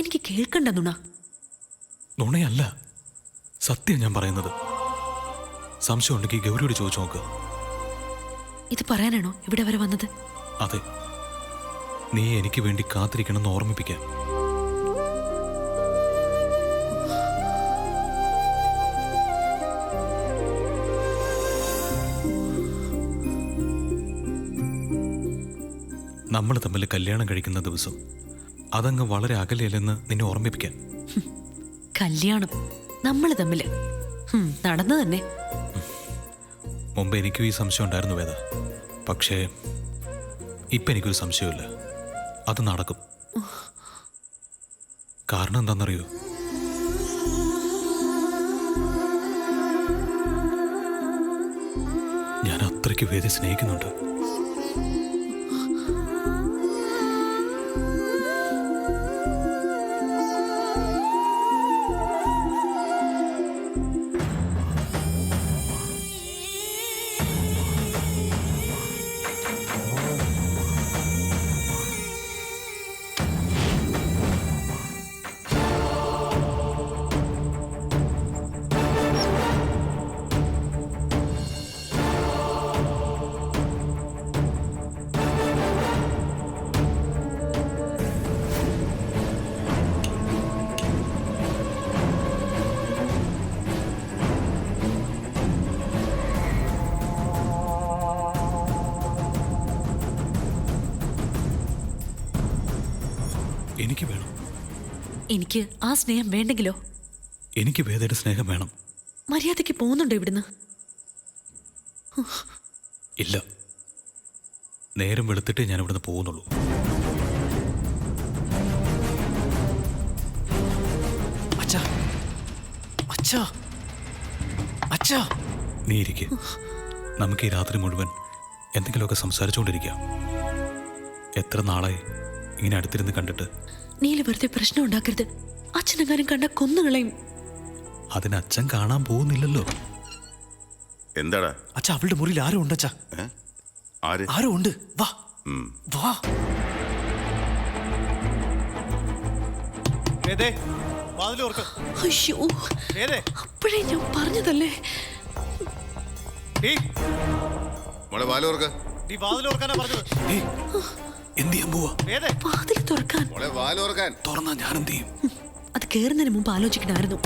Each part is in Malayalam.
എനിക്ക് കേൾക്കണ്ട നുണ. നുണയല്ല, സത്യം ഞാൻ പറയുന്നത്. സംശയം ഉണ്ടെങ്കിൽ ഗൗരിയോട് ചോദിച്ചു നോക്ക്. ഇത് പറയാനാണോ ഇവിടെ വരെ വന്നത്? അതെ, നീ എനിക്ക് വേണ്ടി കാത്തിരിക്കണമെന്ന് ഓർമ്മിപ്പിക്കാൻ. നമ്മൾ തമ്മിൽ കല്യാണം കഴിക്കുന്ന ദിവസം അതങ്ങ് വളരെ അകലെയല്ലെന്ന് നിന്നെ ഓർമ്മിപ്പിക്കാൻ. കല്യാണം നമ്മൾ തമ്മില് നടന്നു തന്നെ. മുമ്പ് എനിക്കും ഈ സംശയം ഉണ്ടായിരുന്നു വേദ. പക്ഷേ ഇപ്പം എനിക്കൊരു സംശയമില്ല, അത് നടക്കും. കാരണം എന്താണെന്നറിയോ? ഞാൻ അത്രയ്ക്ക് വേദ സ്നേഹിക്കുന്നുണ്ട്. എനിക്ക് വേണം. എനിക്ക് ആ സ്നേഹം വേണ്ടെങ്കിലോ? എനിക്ക് വേദയുടെ സ്നേഹം വേണം. മര്യാദയ്ക്ക് പോകുന്നുണ്ടോ ഇവിടുന്ന്? ഇല്ല, നേരം വെളുത്തിട്ടേ ഞാൻ ഇവിടുന്ന് പോകുന്നുള്ളൂ. അച്ഛാ, അച്ഛാ, അച്ഛാ, നീ ഇരിക്കെ. നമുക്ക് ഈ രാത്രി മുഴുവൻ എന്തെങ്കിലുമൊക്കെ സംസാരിച്ചുകൊണ്ടിരിക്കാം. എത്ര നാളായി ഇങ്ങനെ അടുത്തിരുന്ന് കണ്ടിട്ട്. നീല വെറുതെ പ്രശ്നം ഉണ്ടാക്കരുത്. അച്ഛനെങ്ങാനും കണ്ട കൊന്നുകളയും. അതിന് അച്ഛൻ കാണാൻ പോകുന്നില്ലല്ലോ. എന്താടാ അച്ഛാ, അവളുടെ മുറിയിൽ ആരോ ഉണ്ട് അച്ഛാ. ആരോ ഉണ്ട്. വാ വാ. അയ്യോ, അപ്പോഴേ ഞാൻ പറഞ്ഞതല്ലേ. വാതിൽ തുറക്കാൻ. തുറന്നാ ഞാൻ എന്ത് ചെയ്യും? അത് കേറുന്നതിന് മുമ്പ് ആലോചിക്കണമായിരുന്നു.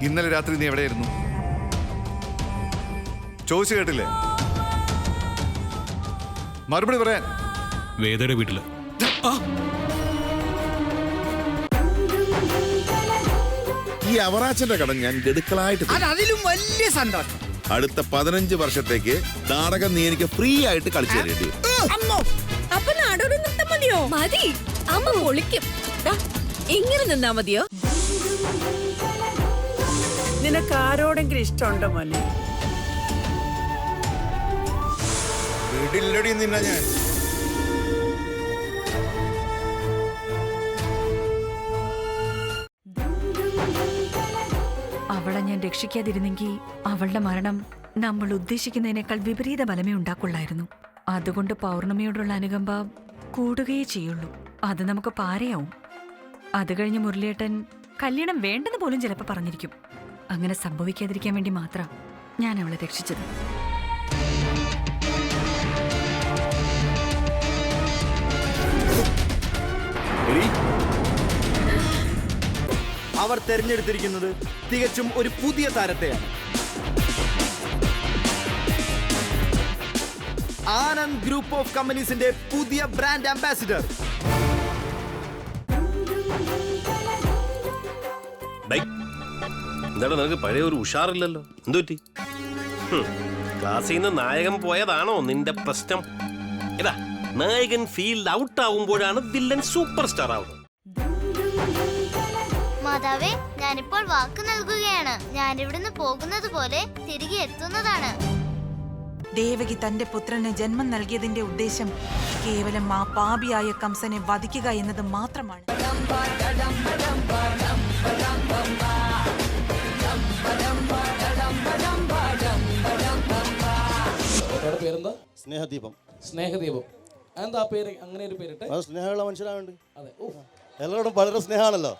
ഇന്നലെ രാത്രി നീ എവിടെയായിരുന്നു? ചോദിച്ചു കേട്ടില്ലേ? മറുപടി പറയാൻ. വേദയുടെ വീട്ടില്. ഈ അവറാച്ചന്റെ കടം ഞാൻ ഗഡുക്കളായിട്ട് അതിലും വലിയ സന്തോഷം. അടുത്ത 15 വർഷത്തേക്ക് നാടകം നീ എനിക്ക് ഫ്രീ ആയിട്ട് കളിച്ചു തരേണ്ടി വരും. അപ്പൊ നാടോടി നൃത്തം മതിയോ? മതി, അമ്മ പൊളിക്കും. ഇങ്ങനെ നിന്നാ മതിയോ? നിനക്ക് ആരോടെങ്കിലും ഇഷ്ടമുണ്ടോ മോനെ? വീട്ടിലടി നിന്ന ഞാൻ. അവളെ ഞാൻ രക്ഷിക്കാതിരുന്നെങ്കിൽ അവളുടെ മരണം നമ്മൾ ഉദ്ദേശിക്കുന്നതിനേക്കാൾ വിപരീത ഫലമേ ഉണ്ടാക്കുള്ളായിരുന്നു. അതുകൊണ്ട് പൗർണമിയോടുള്ള അനുകമ്പ കൂടുകയേ ചെയ്യുള്ളൂ. അത് നമുക്ക് പാരയാവും. അത് കഴിഞ്ഞ് മുരളിയേട്ടൻ കല്യാണം വേണ്ടെന്ന് പോലും ചിലപ്പോൾ പറഞ്ഞിരിക്കും. അങ്ങനെ സംഭവിക്കാതിരിക്കാൻ വേണ്ടി മാത്രം ഞാൻ അവളെ രക്ഷിച്ചത്. അവർ തെരഞ്ഞെടുത്തിരിക്കുന്നത് തികച്ചും ഒരു പുതിയ താരത്തെയാണ്. ആനന്ദ് ഗ്രൂപ്പ് ഓഫ് കമ്പനീസിന്റെ പുതിയ ബ്രാൻഡ് അംബാസിഡർ. എന്താണ് നിനക്ക് പഴയ ഒരു ഉഷാറില്ലല്ലോ? എന്തുപറ്റി? ക്ലാസ്സിൽ നിന്ന് നായകൻ പോയതാണോ നിന്റെ പ്രശ്നം? ഇതാ നായകൻ ഫീൽഡ് ഔട്ട് ആവുമ്പോഴാണ് വില്ലൻ സൂപ്പർ സ്റ്റാർ ആവുന്നത്. മാതാവേ, ഞാനിപ്പോൾ വാക്ക് നൽകുകയാണ്. ഞാനിവിടുന്ന് പോകുന്നത് പോലെ തിരികെ എത്തുന്നതാണ്. ദേവകി തന്റെ പുത്രന് ജന്മം നൽകിയതിന്റെ ഉദ്ദേശം കേവലം ആ പാപിയായ കംസനെ വധിക്കുക എന്നത് മാത്രമാണ്. പേരെന്താ? സ്നേഹദീപം. സ്നേഹദീപം എന്താ പേര്? അങ്ങനെ ഒരു പേരിട്ട് സ്നേഹമുള്ള മനുഷ്യനാണ്. അതെ, എല്ലാവരോടും വളരെ സ്നേഹമാണല്ലോ.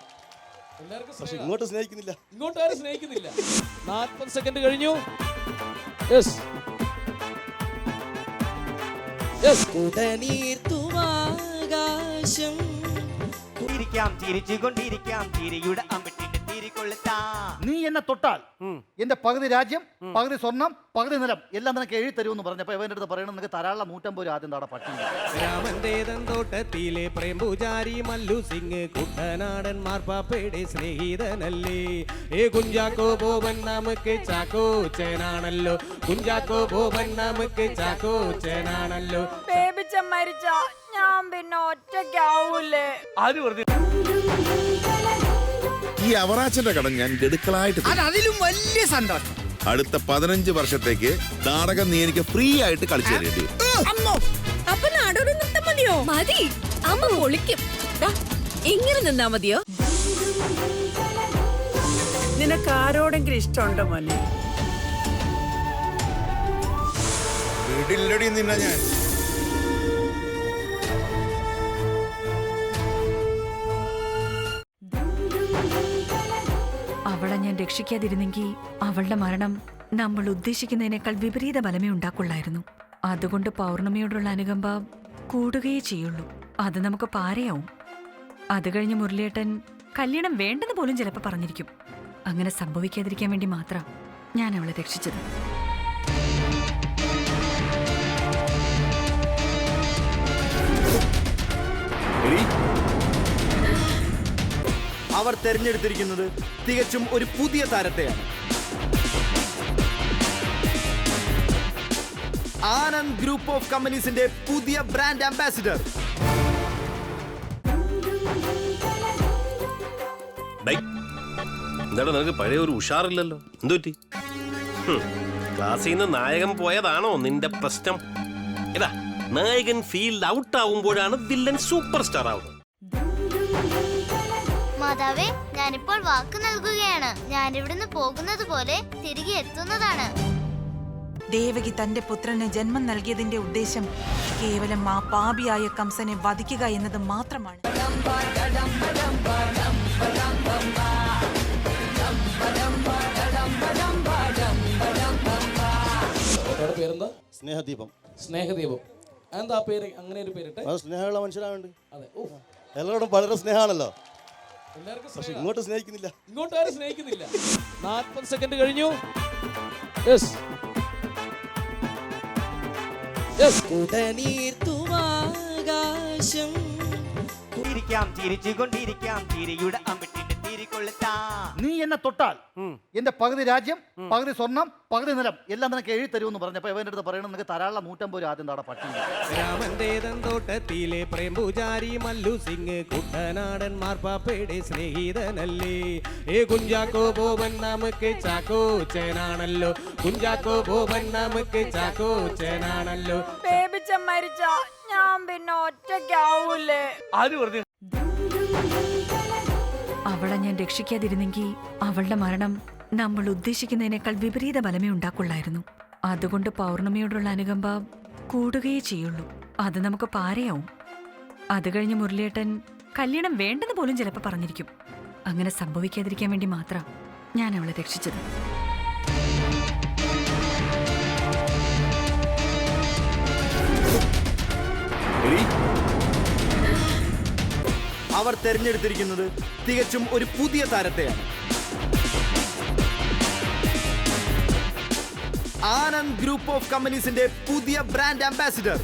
പക്ഷെ ഇങ്ങോട്ട് സ്നേഹിക്കുന്നില്ല. ഇങ്ങോട്ട് ആരും സ്നേഹിക്കുന്നില്ല. 40 സെക്കൻഡ് കഴിഞ്ഞു. യെസ് ആകാശം ചിരിച്ചുകൊണ്ടിരിക്കാം ചിരിയുടെ അമ്പിട്ടിട്ട് നീ എന്നെ തൊട്ടാൽ എന്റെ പകുതി രാജ്യം, പകുതി സ്വർണം, പകുതി നിലം എല്ലാം നിനക്ക് എഴുതി തരുമെന്ന് പറഞ്ഞപ്പോ ഇവന്റെ അടുത്ത് പറയണം നിനക്ക് തരാനുള്ള 150 ആദ്യം താടെ പട്ടി. രാമന്തോട്ടത്തിലെ പ്രേംപൂജാരി മല്ലു സിംഗ് കുട്ടനാടൻ മാർപ്പാപ്പയുടെ സ്നേഹിതനല്ലേ? കുഞ്ചാക്കോ ബോബൻ നമുക്ക് ചാക്കോച്ചനാണല്ലോ. കുഞ്ചാക്കോ ബോബൻ നമുക്ക് ചാക്കോച്ചനാണല്ലോ. മരിച്ച ഞാൻ പിന്നെ ഒറ്റയ്ക്കാവൂലേ? ആര് പറഞ്ഞു? ഈ അവറാച്ചന്റെ കടം ഞാൻ ഗഡുക്കളായിട്ട് അതിലും വലിയ സന്തോഷം. അടുത്ത 15 വർഷത്തേക്ക് നാടകം നീ എനിക്ക് ഫ്രീ ആയിട്ട് കളിച്ചു തരേണ്ടി വരും. അപ്പൊ നാടോടി നൃത്തം മതിയോ? മതി, അമ്മ പൊളിക്കും. ഇങ്ങനെ നിന്നാ മതിയോ? നിനക്ക് ആരോടെങ്കിലും ഇഷ്ടമുണ്ടോ മോനെ? വീട്ടിലടി നിന്ന ഞാൻ അവളെ ഞാൻ രക്ഷിക്കാതിരുന്നെങ്കിൽ അവളുടെ മരണം നമ്മൾ ഉദ്ദേശിക്കുന്നതിനേക്കാൾ വിപരീത ഫലമേ ഉണ്ടാക്കുള്ളായിരുന്നു. അതുകൊണ്ട് പൗർണമിയോടുള്ള അനുകമ്പ കൂടുകയേ ചെയ്യുള്ളൂ. അത് നമുക്ക് പാരയാവും. അത് കഴിഞ്ഞ് മുരളിയേട്ടൻ കല്യാണം വേണ്ടെന്ന് പോലും ചിലപ്പോൾ പറഞ്ഞിരിക്കും. അങ്ങനെ സംഭവിക്കാതിരിക്കാൻ വേണ്ടി മാത്രം ഞാൻ അവളെ രക്ഷിച്ചത്. അവർ തെരഞ്ഞെടുത്തിരിക്കുന്നത് തികച്ചും ഒരു പുതിയ താരത്തെയാണ്. ആനന്ദ് ഗ്രൂപ്പ് ഓഫ് കമ്പനീസിന്റെ പുതിയ ബ്രാൻഡ് അംബാസിഡർ. എന്താണ് നിനക്ക് പഴയ ഒരു ഉഷാറില്ലല്ലോ? എന്തുപറ്റി? ക്ലാസ്സിൽ നിന്ന് നായകൻ പോയതാണോ നിന്റെ പ്രശ്നം? ഇതാ നായകൻ ഫീൽഡ് ഔട്ട് ആവുമ്പോഴാണ് വില്ലൻ സൂപ്പർ സ്റ്റാർ ആവുന്നത്. മാതാവേ, ഞാനിപ്പോൾ വാക്ക് നൽകുകയാണ്. ഞാനിവിടുന്ന് പോകുന്നത് പോലെ തിരികെ എത്തുന്നതാണ്. ദേവകി തന്റെ പുത്രന് ജന്മം നൽകിയതിന്റെ ഉദ്ദേശം കേവലം ആ പാപിയായ കംസനെ വധിക്കുക എന്നത് മാത്രമാണ്. പേരെന്താ? സ്നേഹദീപം. സ്നേഹദീപം എന്താ പേര്? അങ്ങനെ ഒരു പേരിട്ട് സ്നേഹമുള്ള മനുഷ്യനാണ്. അതെ, എല്ലാവരോടും വളരെ സ്നേഹമാണല്ലോ. പക്ഷെ ഇങ്ങോട്ട് സ്നേഹിക്കുന്നില്ല. ഇങ്ങോട്ട് ആരും സ്നേഹിക്കുന്നില്ല. 40 സെക്കൻഡ് കഴിഞ്ഞു. യെസ് ആകാശം ചിരിച്ചുകൊണ്ടിരിക്കാം ചിരിയുടെ അമ്പിട്ടിട്ട് നീ എന്നെ തൊട്ടാൽ എന്റെ പകുതി രാജ്യം, പകുതി സ്വർണം, പകുതി നിലം എല്ലാം നിനക്ക് എഴുതി തരുമെന്ന് പറഞ്ഞപ്പോ ഇവന്റെ അടുത്ത് പറയണം നിനക്ക് തരാനുള്ള 150 ആദ്യം താടെ പട്ടി. രാമന്തോട്ടത്തിലെ പ്രേംപൂജാരി മല്ലു സിംഗ് കുട്ടനാടൻ മാർപ്പാപ്പയുടെ സ്നേഹിതനല്ലേ? കുഞ്ചാക്കോ ബോബൻ നമുക്ക് ചാക്കോച്ചനാണല്ലോ. കുഞ്ചാക്കോ ബോബൻ നമുക്ക് ചാക്കോച്ചനാണല്ലോ. മരിച്ച ഞാൻ പിന്നെ ഒറ്റയ്ക്കാവൂലേ? ആര് പറഞ്ഞു? അവളെ ഞാൻ രക്ഷിക്കാതിരുന്നെങ്കിൽ അവളുടെ മരണം നമ്മൾ ഉദ്ദേശിക്കുന്നതിനേക്കാൾ വിപരീത ഫലമേ ഉണ്ടാക്കുള്ളായിരുന്നു. അതുകൊണ്ട് പൗർണമിയോടുള്ള അനുകമ്പ കൂടുകയേ ചെയ്യുള്ളൂ. അത് നമുക്ക് പാരയാവും. അത് കഴിഞ്ഞ് മുരളിയേട്ടൻ കല്യാണം വേണ്ടെന്ന് പോലും ചിലപ്പോൾ പറഞ്ഞിരിക്കും. അങ്ങനെ സംഭവിക്കാതിരിക്കാൻ വേണ്ടി മാത്രം ഞാൻ അവളെ രക്ഷിച്ചത്. അവർ തെരഞ്ഞെടുത്തിരിക്കുന്നത് തികച്ചും ഒരു പുതിയ താരത്തെയാണ്. ആനന്ദ് ഗ്രൂപ്പ് ഓഫ് കമ്പനീസിന്റെ പുതിയ ബ്രാൻഡ് അംബാസിഡർ